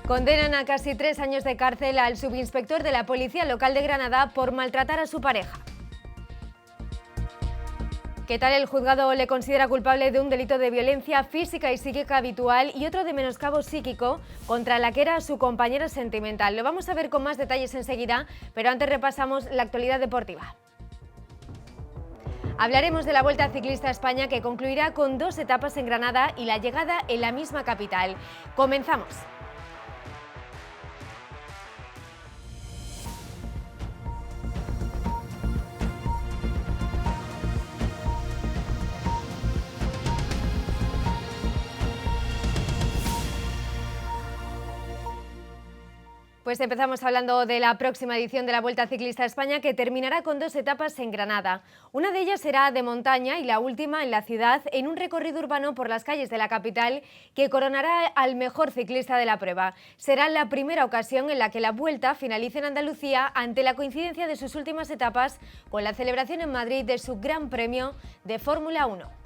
Condenan a casi 3 años de cárcel al subinspector de la Policía Local de Granada por maltratar a su pareja. ¿Qué tal? El juzgado le considera culpable de un delito de violencia física y psíquica habitual y otro de menoscabo psíquico contra la que era su compañera sentimental. Lo vamos a ver con más detalles enseguida, pero antes repasamos la actualidad deportiva. Hablaremos de la Vuelta Ciclista a España, que concluirá con 2 etapas en Granada y la llegada en la misma capital. Comenzamos. Pues empezamos hablando de la próxima edición de la Vuelta Ciclista a España, que terminará con 2 etapas en Granada. Una de ellas será de montaña y la última en la ciudad, en un recorrido urbano por las calles de la capital que coronará al mejor ciclista de la prueba. Será la primera ocasión en la que la Vuelta finalice en Andalucía, ante la coincidencia de sus últimas etapas con la celebración en Madrid de su Gran Premio de Fórmula 1.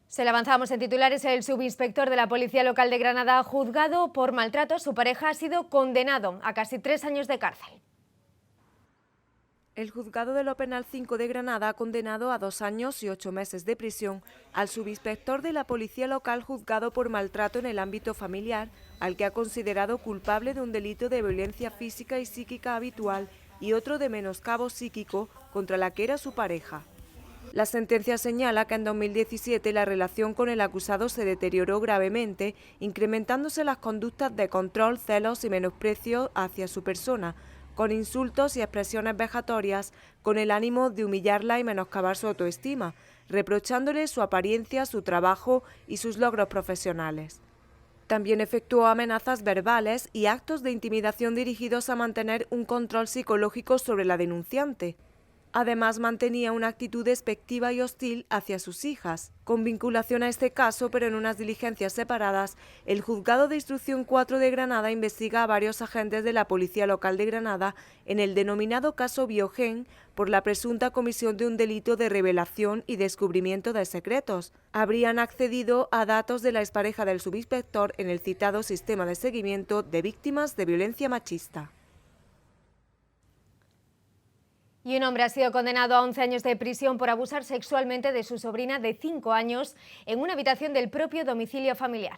Se le avanzamos en titulares. El subinspector de la Policía Local de Granada, juzgado por maltrato a su pareja, ha sido condenado a casi 3 años de cárcel. El juzgado de lo penal 5 de Granada ha condenado a 2 años y 8 meses de prisión al subinspector de la Policía Local juzgado por maltrato en el ámbito familiar, al que ha considerado culpable de un delito de violencia física y psíquica habitual y otro de menoscabo psíquico contra la que era su pareja. La sentencia señala que en 2017 la relación con el acusado se deterioró gravemente, incrementándose las conductas de control, celos y menosprecio hacia su persona, con insultos y expresiones vejatorias, con el ánimo de humillarla y menoscabar su autoestima, reprochándole su apariencia, su trabajo y sus logros profesionales. También efectuó amenazas verbales y actos de intimidación dirigidos a mantener un control psicológico sobre la denunciante. Además, mantenía una actitud despectiva y hostil hacia sus hijas. Con vinculación a este caso, pero en unas diligencias separadas, el Juzgado de Instrucción 4 de Granada investiga a varios agentes de la Policía Local de Granada en el denominado caso Biogen por la presunta comisión de un delito de revelación y descubrimiento de secretos. Habrían accedido a datos de la expareja del subinspector en el citado sistema de seguimiento de víctimas de violencia machista. Y un hombre ha sido condenado a 11 años de prisión por abusar sexualmente de su sobrina de 5 años en una habitación del propio domicilio familiar.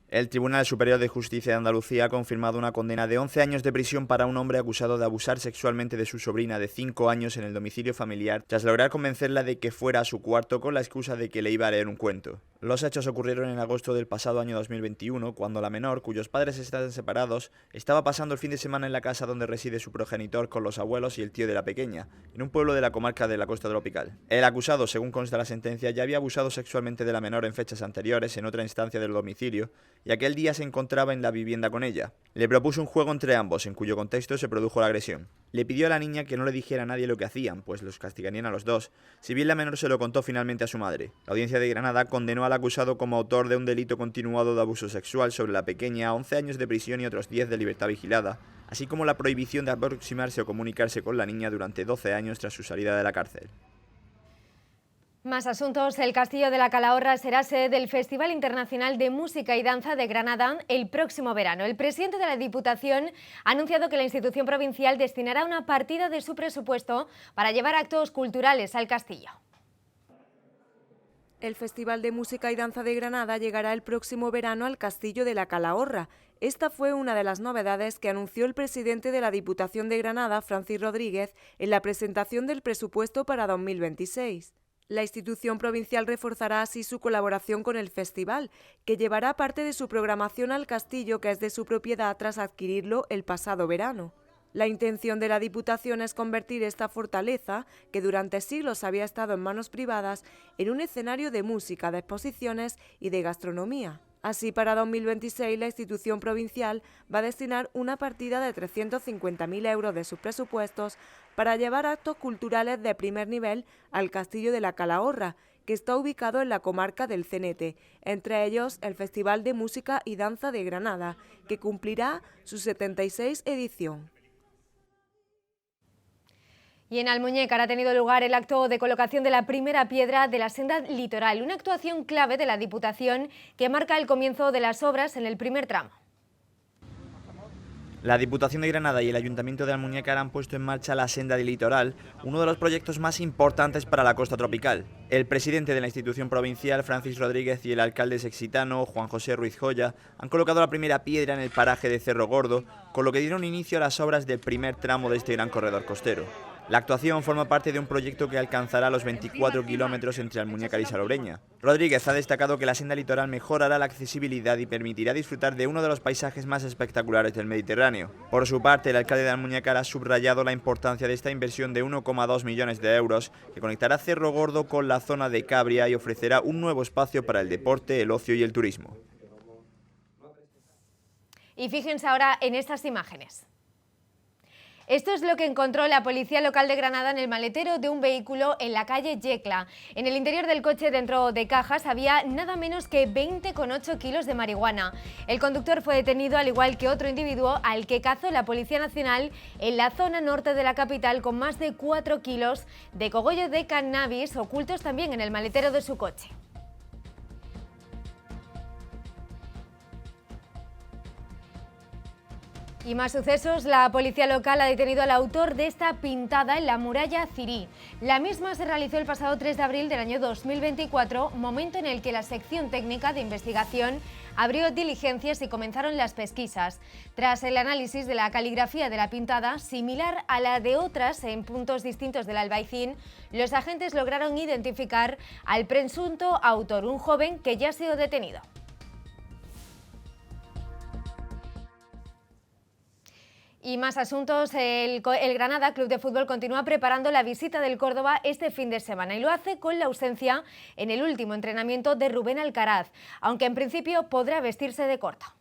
El Tribunal Superior de Justicia de Andalucía ha confirmado una condena de 11 años de prisión para un hombre acusado de abusar sexualmente de su sobrina de 5 años en el domicilio familiar, tras lograr convencerla de que fuera a su cuarto con la excusa de que le iba a leer un cuento. Los hechos ocurrieron en agosto del pasado año 2021, cuando la menor, cuyos padres estaban separados, estaba pasando el fin de semana en la casa donde reside su progenitor con los abuelos y el tío de la pequeña, en un pueblo de la comarca de la Costa Tropical. El acusado, según consta la sentencia, ya había abusado sexualmente de la menor en fechas anteriores en otra instancia del domicilio, y aquel día se encontraba en la vivienda con ella. Le propuso un juego entre ambos, en cuyo contexto se produjo la agresión. Le pidió a la niña que no le dijera a nadie lo que hacían, pues los castigarían a los dos, si bien la menor se lo contó finalmente a su madre. La Audiencia de Granada condenó al acusado como autor de un delito continuado de abuso sexual sobre la pequeña a 11 años de prisión y otros 10 de libertad vigilada, así como la prohibición de aproximarse o comunicarse con la niña durante 12 años tras su salida de la cárcel. Más asuntos. El Castillo de la Calahorra será sede del Festival Internacional de Música y Danza de Granada el próximo verano. El presidente de la Diputación ha anunciado que la institución provincial destinará una partida de su presupuesto para llevar actos culturales al castillo. El Festival de Música y Danza de Granada llegará el próximo verano al Castillo de la Calahorra. Esta fue una de las novedades que anunció el presidente de la Diputación de Granada, Francis Rodríguez, en la presentación del presupuesto para 2026. La institución provincial reforzará así su colaboración con el festival, que llevará parte de su programación al castillo, que es de su propiedad tras adquirirlo el pasado verano. La intención de la Diputación es convertir esta fortaleza, que durante siglos había estado en manos privadas, en un escenario de música, de exposiciones y de gastronomía. Así, para 2026, la institución provincial va a destinar una partida de 350.000 euros de sus presupuestos para llevar actos culturales de primer nivel al Castillo de la Calahorra, que está ubicado en la comarca del Cenete, entre ellos el Festival de Música y Danza de Granada, que cumplirá su 76 edición. Y en Almuñécar ha tenido lugar el acto de colocación de la primera piedra de la senda litoral, una actuación clave de la Diputación que marca el comienzo de las obras en el primer tramo. La Diputación de Granada y el Ayuntamiento de Almuñécar han puesto en marcha la senda del litoral, uno de los proyectos más importantes para la costa tropical. El presidente de la institución provincial, Francis Rodríguez, y el alcalde sexitano, Juan José Ruiz Joya, han colocado la primera piedra en el paraje de Cerro Gordo, con lo que dieron inicio a las obras del primer tramo de este gran corredor costero. La actuación forma parte de un proyecto que alcanzará los 24 kilómetros entre Almuñécar y Salobreña. Rodríguez ha destacado que la senda litoral mejorará la accesibilidad y permitirá disfrutar de uno de los paisajes más espectaculares del Mediterráneo. Por su parte, el alcalde de Almuñécar ha subrayado la importancia de esta inversión de 1,2 millones de euros, que conectará Cerro Gordo con la zona de Cabria y ofrecerá un nuevo espacio para el deporte, el ocio y el turismo. Y fíjense ahora en estas imágenes. Esto es lo que encontró la Policía Local de Granada en el maletero de un vehículo en la calle Yecla. En el interior del coche, dentro de cajas, había nada menos que 20,8 kilos de marihuana. El conductor fue detenido, al igual que otro individuo al que cazó la Policía Nacional en la zona norte de la capital, con más de 4 kilos de cogollo de cannabis ocultos también en el maletero de su coche. Y más sucesos, la policía local ha detenido al autor de esta pintada en la muralla Cirí. La misma se realizó el pasado 3 de abril del año 2024, momento en el que la sección técnica de investigación abrió diligencias y comenzaron las pesquisas. Tras el análisis de la caligrafía de la pintada, similar a la de otras en puntos distintos del Albaicín, los agentes lograron identificar al presunto autor, un joven que ya ha sido detenido. Y más asuntos, el Granada Club de Fútbol continúa preparando la visita del Córdoba este fin de semana y lo hace con la ausencia en el último entrenamiento de Rubén Alcaraz, aunque en principio podrá vestirse de corta.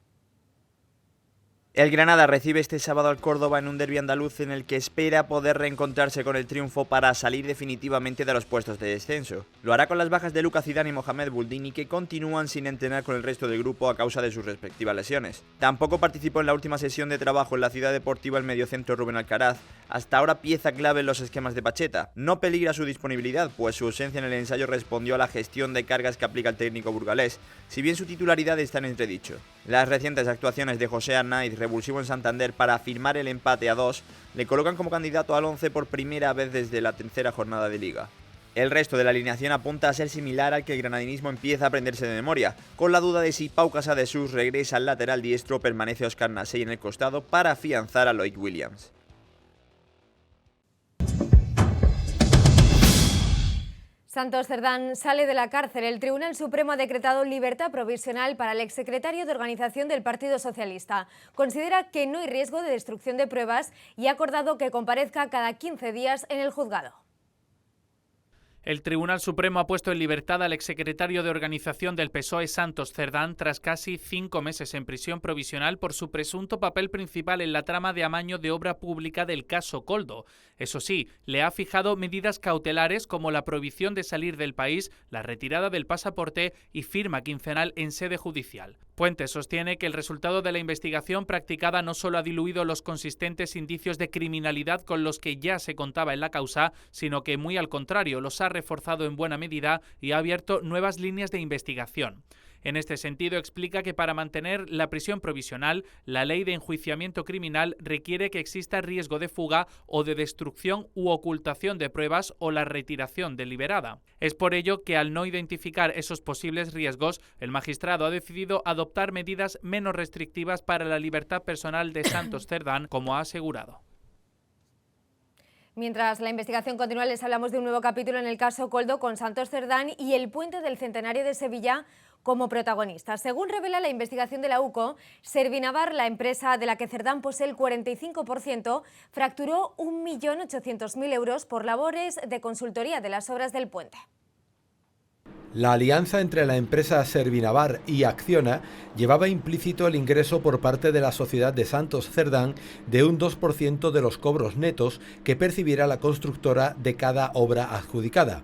El Granada recibe este sábado al Córdoba en un derbi andaluz en el que espera poder reencontrarse con el triunfo para salir definitivamente de los puestos de descenso. Lo hará con las bajas de Lucas Zidane y Mohamed Buldini, que continúan sin entrenar con el resto del grupo a causa de sus respectivas lesiones. Tampoco participó en la última sesión de trabajo en la ciudad deportiva el mediocentro Rubén Alcaraz, hasta ahora pieza clave en los esquemas de Pacheta. No peligra su disponibilidad, pues su ausencia en el ensayo respondió a la gestión de cargas que aplica el técnico burgalés, si bien su titularidad está en entredicho. Las recientes actuaciones de José Arnaiz, revulsivo en Santander, para firmar el empate a 2, le colocan como candidato al 11 por primera vez desde la tercera jornada de Liga. El resto de la alineación apunta a ser similar al que el granadinismo empieza a aprenderse de memoria, con la duda de si Pau Casadesús regresa al lateral diestro o permanece Óscar Nasey en el costado para afianzar a Loic Williams. Santos Cerdán sale de la cárcel. El Tribunal Supremo ha decretado libertad provisional para el exsecretario de Organización del Partido Socialista. Considera que no hay riesgo de destrucción de pruebas y ha acordado que comparezca cada 15 días en el juzgado. El Tribunal Supremo ha puesto en libertad al exsecretario de Organización del PSOE, Santos Cerdán, tras casi 5 meses en prisión provisional por su presunto papel principal en la trama de amaño de obra pública del caso Koldo. Eso sí, le ha fijado medidas cautelares como la prohibición de salir del país, la retirada del pasaporte y firma quincenal en sede judicial. Puente sostiene que el resultado de la investigación practicada no solo ha diluido los consistentes indicios de criminalidad con los que ya se contaba en la causa, sino que muy al contrario los ha reforzado en buena medida y ha abierto nuevas líneas de investigación. En este sentido, explica que para mantener la prisión provisional, la ley de enjuiciamiento criminal requiere que exista riesgo de fuga o de destrucción u ocultación de pruebas o la retiración deliberada. Es por ello que, al no identificar esos posibles riesgos, el magistrado ha decidido adoptar medidas menos restrictivas para la libertad personal de Santos Cerdán, como ha asegurado. Mientras la investigación continúa, les hablamos de un nuevo capítulo en el caso Koldo, con Santos Cerdán y el puente del Centenario de Sevilla como protagonistas. Según revela la investigación de la UCO, Servinavar, la empresa de la que Cerdán posee el 45%, fracturó 1.800.000 euros por labores de consultoría de las obras del puente. La alianza entre la empresa Servinavar y Acciona llevaba implícito el ingreso por parte de la sociedad de Santos Cerdán de un 2% de los cobros netos que percibiera la constructora de cada obra adjudicada.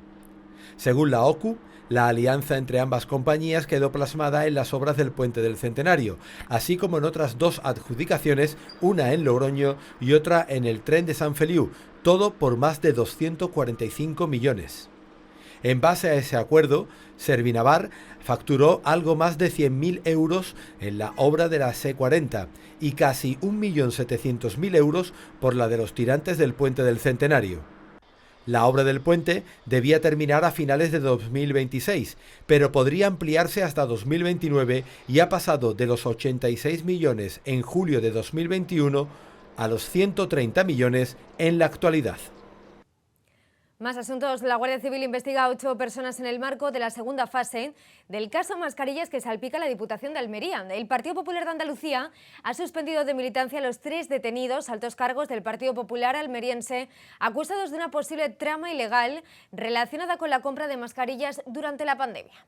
Según la OCU, La alianza entre ambas compañías quedó plasmada en las obras del Puente del Centenario, así como en otras 2 adjudicaciones, una en Logroño y otra en el tren de Sant Feliu, todo por más de 245 millones. En base a ese acuerdo, Servinavar facturó algo más de 100.000 euros en la obra de la C40 y casi 1.700.000 euros por la de los tirantes del Puente del Centenario. La obra del puente debía terminar a finales de 2026, pero podría ampliarse hasta 2029 y ha pasado de los 86 millones en julio de 2021 a los 130 millones en la actualidad. Más asuntos. La Guardia Civil investiga a 8 personas en el marco de la segunda fase del caso Mascarillas que salpica la Diputación de Almería. El Partido Popular de Andalucía ha suspendido de militancia a los 3 detenidos altos cargos del Partido Popular almeriense acusados de una posible trama ilegal relacionada con la compra de mascarillas durante la pandemia.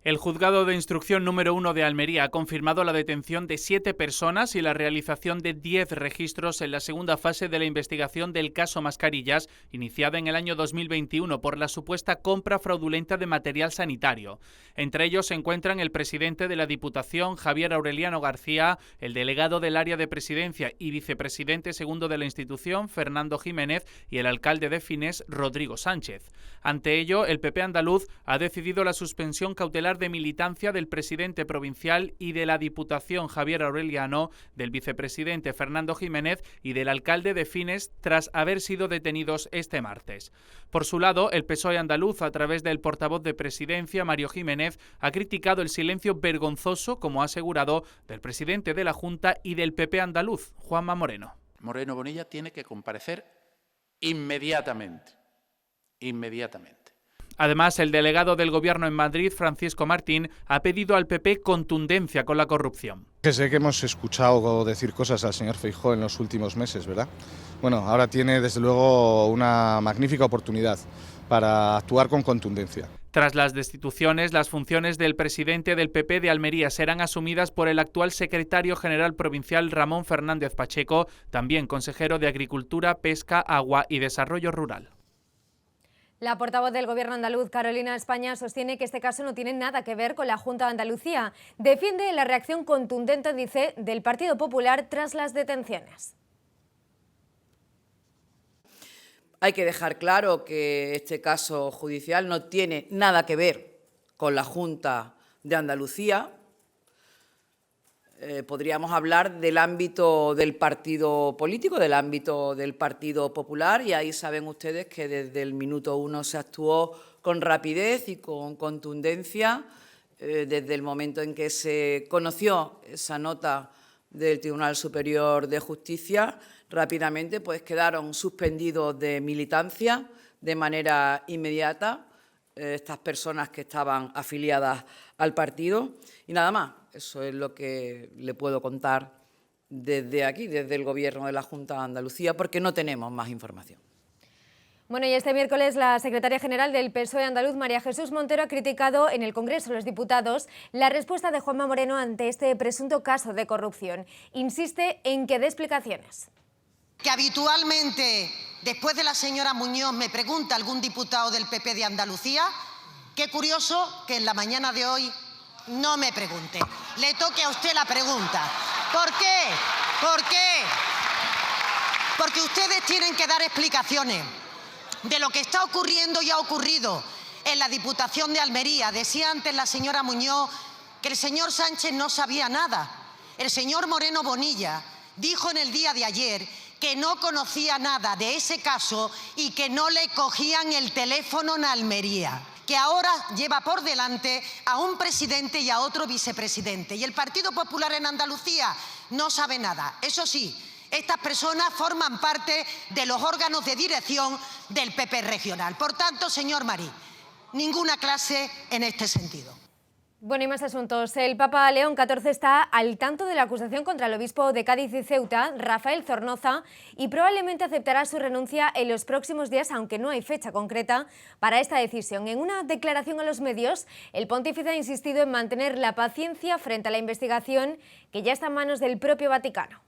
El Juzgado de Instrucción número 1 de Almería ha confirmado la detención de 7 personas y la realización de 10 registros en la segunda fase de la investigación del caso Mascarillas, iniciada en el año 2021 por la supuesta compra fraudulenta de material sanitario. Entre ellos se encuentran el presidente de la Diputación, Javier Aureliano García, el delegado del área de presidencia y vicepresidente segundo de la institución, Fernando Jiménez, y el alcalde de Fines, Rodrigo Sánchez. Ante ello, el PP andaluz ha decidido la suspensión cautelar de militancia del presidente provincial y de la Diputación Javier Aureliano, del vicepresidente Fernando Jiménez y del alcalde de Fines tras haber sido detenidos este martes. Por su lado, el PSOE andaluz, a través del portavoz de Presidencia, Mario Jiménez, ha criticado el silencio vergonzoso, como ha asegurado, del presidente de la Junta y del PP andaluz, Juanma Moreno. Moreno Bonilla tiene que comparecer inmediatamente. Además, el delegado del Gobierno en Madrid, Francisco Martín, ha pedido al PP contundencia con la corrupción. Sé que hemos escuchado decir cosas al señor Feijóo en los últimos meses, ¿verdad? Bueno, ahora tiene desde luego una magnífica oportunidad para actuar con contundencia. Tras las destituciones, las funciones del presidente del PP de Almería serán asumidas por el actual secretario general provincial Ramón Fernández Pacheco, también consejero de Agricultura, Pesca, Agua y Desarrollo Rural. La portavoz del Gobierno andaluz, Carolina España, sostiene que este caso no tiene nada que ver con la Junta de Andalucía. Defiende la reacción contundente, dice, del Partido Popular tras las detenciones. Hay que dejar claro que este caso judicial no tiene nada que ver con la Junta de Andalucía. Podríamos hablar del ámbito del partido político, del ámbito del Partido Popular, y ahí saben ustedes que desde el minuto 1 se actuó con rapidez y con contundencia. Desde el momento en que se conoció esa nota del Tribunal Superior de Justicia, rápidamente pues quedaron suspendidos de militancia de manera inmediata estas personas que estaban afiliadas al partido. Y nada más, eso es lo que le puedo contar desde aquí, desde el Gobierno de la Junta de Andalucía, porque no tenemos más información. Bueno, y este miércoles la secretaria general del PSOE andaluz, María Jesús Montero, ha criticado en el Congreso de los Diputados la respuesta de Juanma Moreno ante este presunto caso de corrupción. Insiste en que dé explicaciones. Que habitualmente, después de la señora Muñoz, me pregunta algún diputado del PP de Andalucía. Qué curioso que en la mañana de hoy no me pregunte. Le toque a usted la pregunta. ¿Por qué? ¿Por qué? Porque ustedes tienen que dar explicaciones de lo que está ocurriendo y ha ocurrido en la Diputación de Almería. Decía antes la señora Muñoz que el señor Sánchez no sabía nada. El señor Moreno Bonilla dijo en el día de ayer que no conocía nada de ese caso y que no le cogían el teléfono en Almería, que ahora lleva por delante a un presidente y a otro vicepresidente. Y el Partido Popular en Andalucía no sabe nada. Eso sí, estas personas forman parte de los órganos de dirección del PP regional. Por tanto, señor Marí, ninguna clase en este sentido. Bueno, y más asuntos. El Papa León XIV está al tanto de la acusación contra el obispo de Cádiz y Ceuta, Rafael Zornoza, y probablemente aceptará su renuncia en los próximos días, aunque no hay fecha concreta para esta decisión. En una declaración a los medios, el pontífice ha insistido en mantener la paciencia frente a la investigación que ya está en manos del propio Vaticano.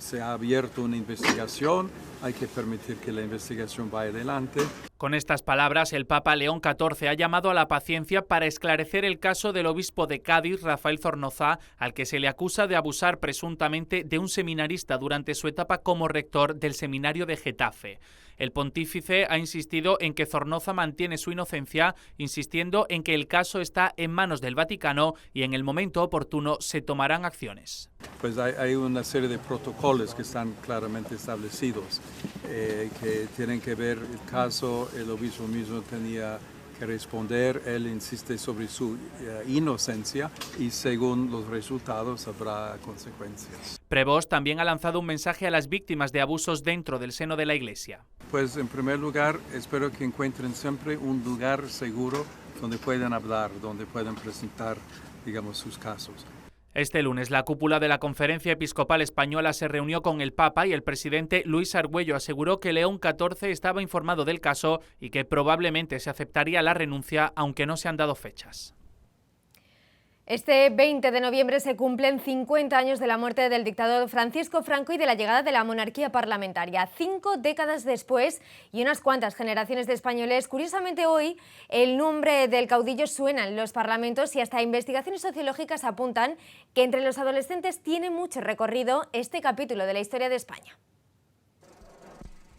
Se ha abierto una investigación, hay que permitir que la investigación vaya adelante. Con estas palabras, el Papa León XIV ha llamado a la paciencia para esclarecer el caso del obispo de Cádiz, Rafael Zornoza, al que se le acusa de abusar presuntamente de un seminarista durante su etapa como rector del seminario de Getafe. El pontífice ha insistido en que Zornoza mantiene su inocencia, insistiendo en que el caso está en manos del Vaticano y en el momento oportuno se tomarán acciones. Pues hay una serie de protocolos que están claramente establecidos, que tienen que ver el caso. El obispo mismo tenía que responder, él insiste sobre su inocencia y según los resultados habrá consecuencias. Prevost también ha lanzado un mensaje a las víctimas de abusos dentro del seno de la Iglesia. Pues en primer lugar espero que encuentren siempre un lugar seguro donde puedan hablar, donde puedan presentar, digamos, sus casos. Este lunes, la cúpula de la Conferencia Episcopal Española se reunió con el Papa y el presidente Luis Argüello aseguró que León XIV estaba informado del caso y que probablemente se aceptaría la renuncia, aunque no se han dado fechas. Este 20 de noviembre se cumplen 50 años de la muerte del dictador Francisco Franco y de la llegada de la monarquía parlamentaria. 5 décadas después y unas cuantas generaciones de españoles, curiosamente hoy el nombre del caudillo suena en los parlamentos y hasta investigaciones sociológicas apuntan que entre los adolescentes tiene mucho recorrido este capítulo de la historia de España.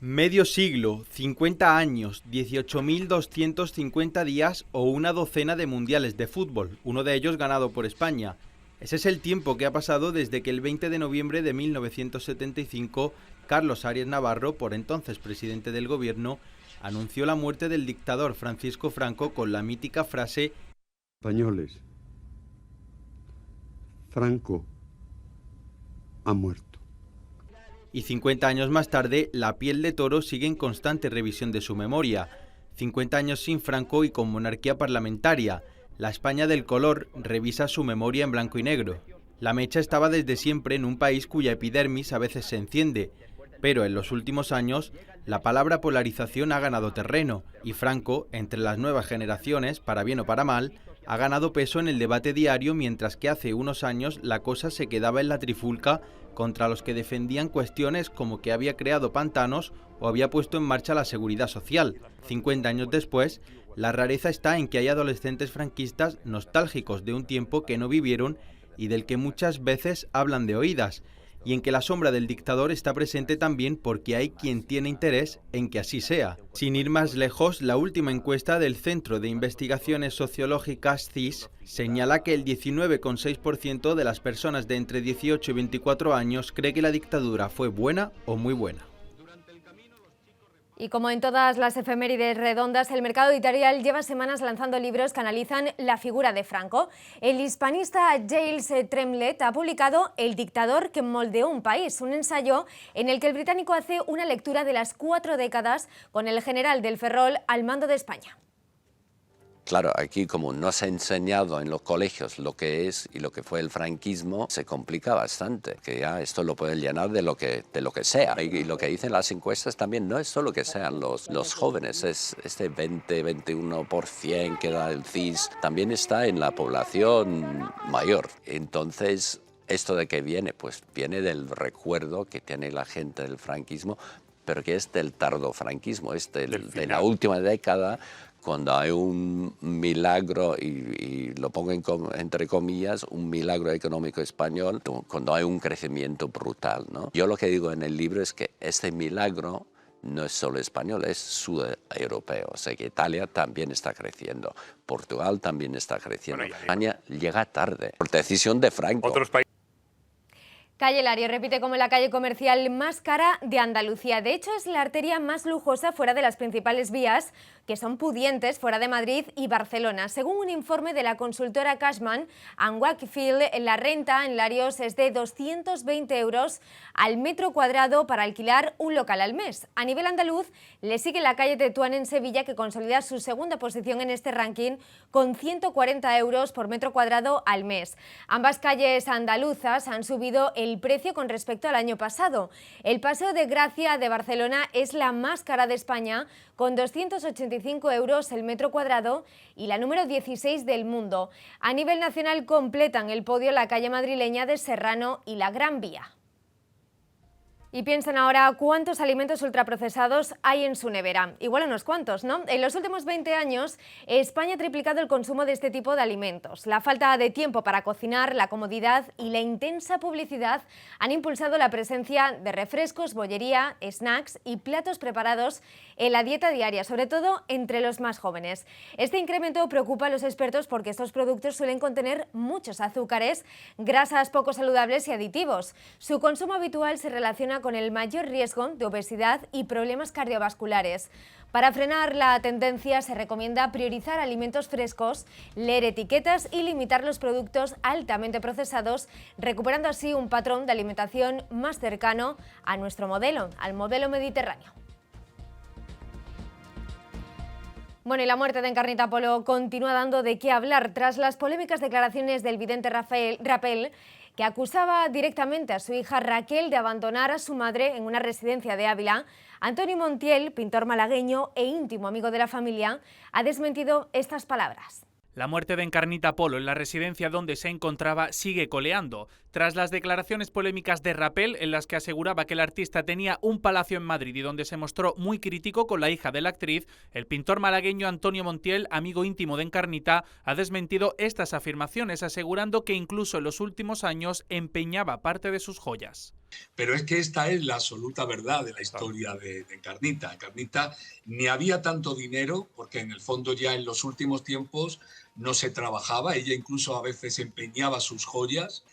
Medio siglo, 50 años, 18.250 días o una docena de mundiales de fútbol, uno de ellos ganado por España. Ese es el tiempo que ha pasado desde que el 20 de noviembre de 1975 Carlos Arias Navarro, por entonces presidente del gobierno, anunció la muerte del dictador Francisco Franco con la mítica frase: españoles, Franco ha muerto. Y 50 años más tarde, La piel de toro sigue en constante revisión de su memoria. 50 años sin Franco y con monarquía parlamentaria. La España del color revisa su memoria en blanco y negro. La mecha estaba desde siempre en un país cuya epidermis a veces se enciende, pero en los últimos años la palabra polarización ha ganado terreno y Franco, entre las nuevas generaciones, para bien o para mal, ha ganado peso en el debate diario, mientras que hace unos años la cosa se quedaba en la trifulca contra los que defendían cuestiones como que había creado pantanos o había puesto en marcha la seguridad social. 50 años después, la rareza está en que hay adolescentes franquistas nostálgicos de un tiempo que no vivieron y del que muchas veces hablan de oídas, y en que la sombra del dictador está presente también porque hay quien tiene interés en que así sea. Sin ir más lejos, la última encuesta del Centro de Investigaciones Sociológicas CIS señala que el 19,6% de las personas de entre 18 y 24 años cree que la dictadura fue buena o muy buena. Y como en todas las efemérides redondas, el mercado editorial lleva semanas lanzando libros que analizan la figura de Franco. El hispanista Giles Tremlett ha publicado El dictador que moldeó un país, un ensayo en el que el británico hace una lectura de las 4 décadas con el general del Ferrol al mando de España. Claro, aquí como no se ha enseñado en los colegios lo que es y lo que fue el franquismo, se complica bastante, que ya esto lo pueden llenar de lo que sea. Y lo que dicen las encuestas también no es solo que sean los jóvenes, es este 20-21% que da el CIS, también está en la población mayor. Entonces, esto de que viene, pues viene del recuerdo que tiene la gente del franquismo, pero que es del tardofranquismo, es de la última década, cuando hay un milagro, y lo pongo entre comillas, un milagro económico español, cuando hay un crecimiento brutal, ¿no? Yo lo que digo en el libro es que este milagro no es solo español, es sudeuropeo. O sea que Italia también está creciendo, Portugal también está creciendo. España llega tarde, por decisión de Franco. Calle Lario repite como la calle comercial más cara de Andalucía. De hecho, es la arteria más lujosa fuera de las principales vías, que son pudientes fuera de Madrid y Barcelona. Según un informe de la consultora Cashman & Wakefield, la renta en Larios es de 220 euros al metro cuadrado para alquilar un local al mes. A nivel andaluz, le sigue la calle Tetuán en Sevilla, que consolida su segunda posición en este ranking con 140 euros por metro cuadrado al mes. Ambas calles andaluzas han subido el precio con respecto al año pasado. El Paseo de Gracia de Barcelona es la más cara de España, con 285 euros el metro cuadrado y la número 16 del mundo. A nivel nacional completan el podio la calle madrileña de Serrano y la Gran Vía. Y piensen ahora cuántos alimentos ultraprocesados hay en su nevera. Igual unos cuantos, ¿no? En los últimos 20 años, España ha triplicado el consumo de este tipo de alimentos. La falta de tiempo para cocinar, la comodidad y la intensa publicidad han impulsado la presencia de refrescos, bollería, snacks y platos preparados en la dieta diaria, sobre todo entre los más jóvenes. Este incremento preocupa a los expertos porque estos productos suelen contener muchos azúcares, grasas poco saludables y aditivos. Su consumo habitual se relaciona con el mayor riesgo de obesidad y problemas cardiovasculares. Para frenar la tendencia se recomienda priorizar alimentos frescos, leer etiquetas y limitar los productos altamente procesados, recuperando así un patrón de alimentación más cercano a nuestro modelo, al modelo mediterráneo. Bueno, y la muerte de Encarnita Polo continúa dando de qué hablar tras las polémicas declaraciones del vidente Rapel, que acusaba directamente a su hija Raquel de abandonar a su madre en una residencia de Ávila. Antonio Montiel, pintor malagueño e íntimo amigo de la familia, ha desmentido estas palabras. La muerte de Encarnita Polo en la residencia donde se encontraba sigue coleando. Tras las declaraciones polémicas de Rapel, en las que aseguraba que el artista tenía un palacio en Madrid y donde se mostró muy crítico con la hija de la actriz, el pintor malagueño Antonio Montiel, amigo íntimo de Encarnita, ha desmentido estas afirmaciones, asegurando que incluso en los últimos años empeñaba parte de sus joyas. Pero es que esta es la absoluta verdad de la historia de Encarnita. Encarnita ni había tanto dinero, porque en el fondo ya en los últimos tiempos no se trabajaba, ella incluso a veces empeñaba sus joyas.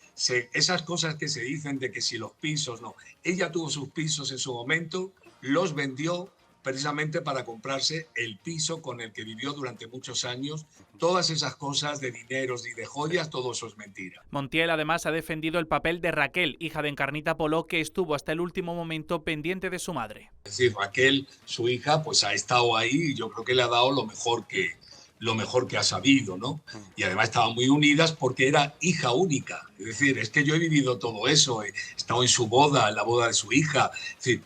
Esas cosas que se dicen de que si los pisos, no. Ella tuvo sus pisos en su momento, los vendió precisamente para comprarse el piso con el que vivió durante muchos años. Todas esas cosas de dineros y de joyas, todo eso es mentira. Montiel además ha defendido el papel de Raquel, hija de Encarnita Polo, que estuvo hasta el último momento pendiente de su madre. Es decir, Raquel, su hija, pues ha estado ahí y yo creo que le ha dado lo mejor que ha sabido, ¿no? Y además estaban muy unidas porque era hija única. Es decir, es que yo he vivido todo eso, he estado en su boda, en la boda de su hija. Es decir,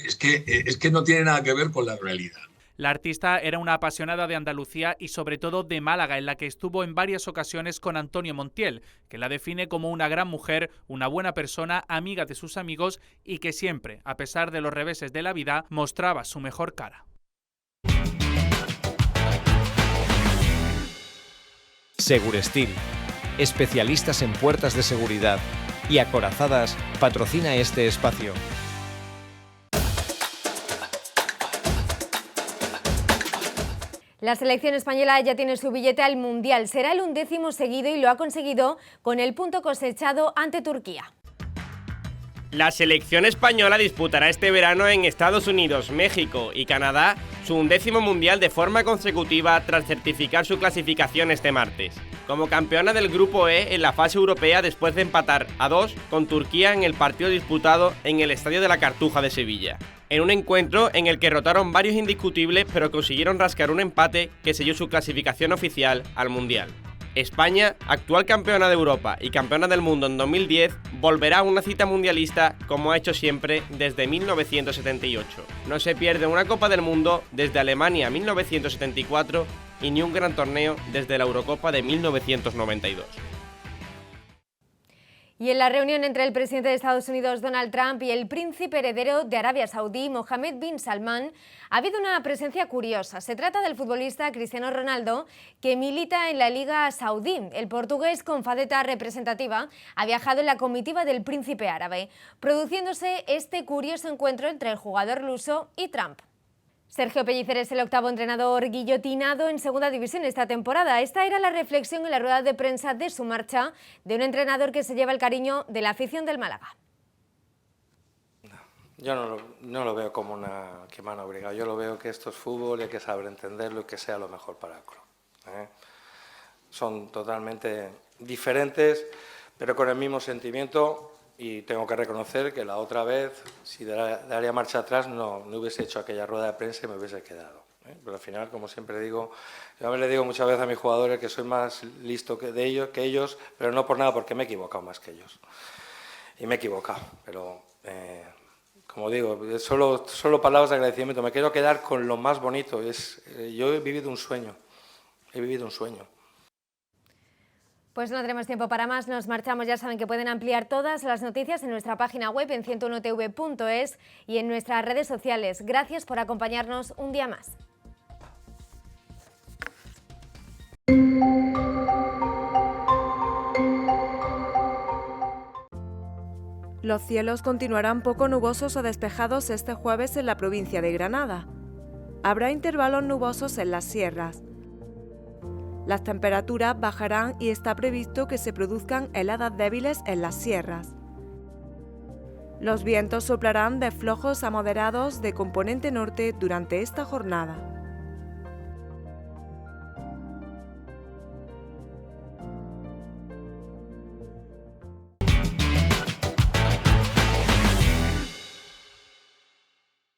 es que no tiene nada que ver con la realidad. La artista era una apasionada de Andalucía y sobre todo de Málaga, en la que estuvo en varias ocasiones con Antonio Montiel, que la define como una gran mujer, una buena persona, amiga de sus amigos y que siempre, a pesar de los reveses de la vida, mostraba su mejor cara. Segurestil, especialistas en puertas de seguridad y acorazadas, patrocina este espacio. La selección española ya tiene su billete al Mundial. Será el 11º seguido y lo ha conseguido con el punto cosechado ante Turquía. La selección española disputará este verano en Estados Unidos, México y Canadá su 11º Mundial de forma consecutiva tras certificar su clasificación este martes. Como campeona del Grupo E en la fase europea después de empatar a 2 con Turquía en el partido disputado en el Estadio de la Cartuja de Sevilla. En un encuentro en el que rotaron varios indiscutibles pero consiguieron rascar un empate que selló su clasificación oficial al Mundial. España, actual campeona de Europa y campeona del mundo en 2010, volverá a una cita mundialista como ha hecho siempre desde 1978. No se pierde una Copa del Mundo desde Alemania 1974 y ni un gran torneo desde la Eurocopa de 1992. Y en la reunión entre el presidente de Estados Unidos, Donald Trump, y el príncipe heredero de Arabia Saudí, Mohammed bin Salman, ha habido una presencia curiosa. Se trata del futbolista Cristiano Ronaldo, que milita en la Liga Saudí. El portugués, con faceta representativa, ha viajado en la comitiva del príncipe árabe, produciéndose este curioso encuentro entre el jugador luso y Trump. Sergio Pellicer es el 8º entrenador guillotinado en segunda división esta temporada. Esta era la reflexión en la rueda de prensa de su marcha de un entrenador que se lleva el cariño de la afición del Málaga. Yo no lo veo como que me han obligado. Yo lo veo que esto es fútbol y hay que saber entenderlo y que sea lo mejor para el club. Son totalmente diferentes, pero con el mismo sentimiento. Y tengo que reconocer que la otra vez, si daría marcha atrás, no hubiese hecho aquella rueda de prensa y me hubiese quedado. Pero al final, como siempre digo, yo le digo muchas veces a mis jugadores que soy más listo que ellos, pero no por nada, porque me he equivocado más que ellos. Y me he equivocado, pero como digo, solo palabras de agradecimiento. Me quiero quedar con lo más bonito. Yo he vivido un sueño, Pues no tenemos tiempo para más, nos marchamos. Ya saben que pueden ampliar todas las noticias en nuestra página web en 101tv.es y en nuestras redes sociales. Gracias por acompañarnos un día más. Los cielos continuarán poco nubosos o despejados este jueves en la provincia de Granada. Habrá intervalos nubosos en las sierras. Las temperaturas bajarán y está previsto que se produzcan heladas débiles en las sierras. Los vientos soplarán de flojos a moderados de componente norte durante esta jornada.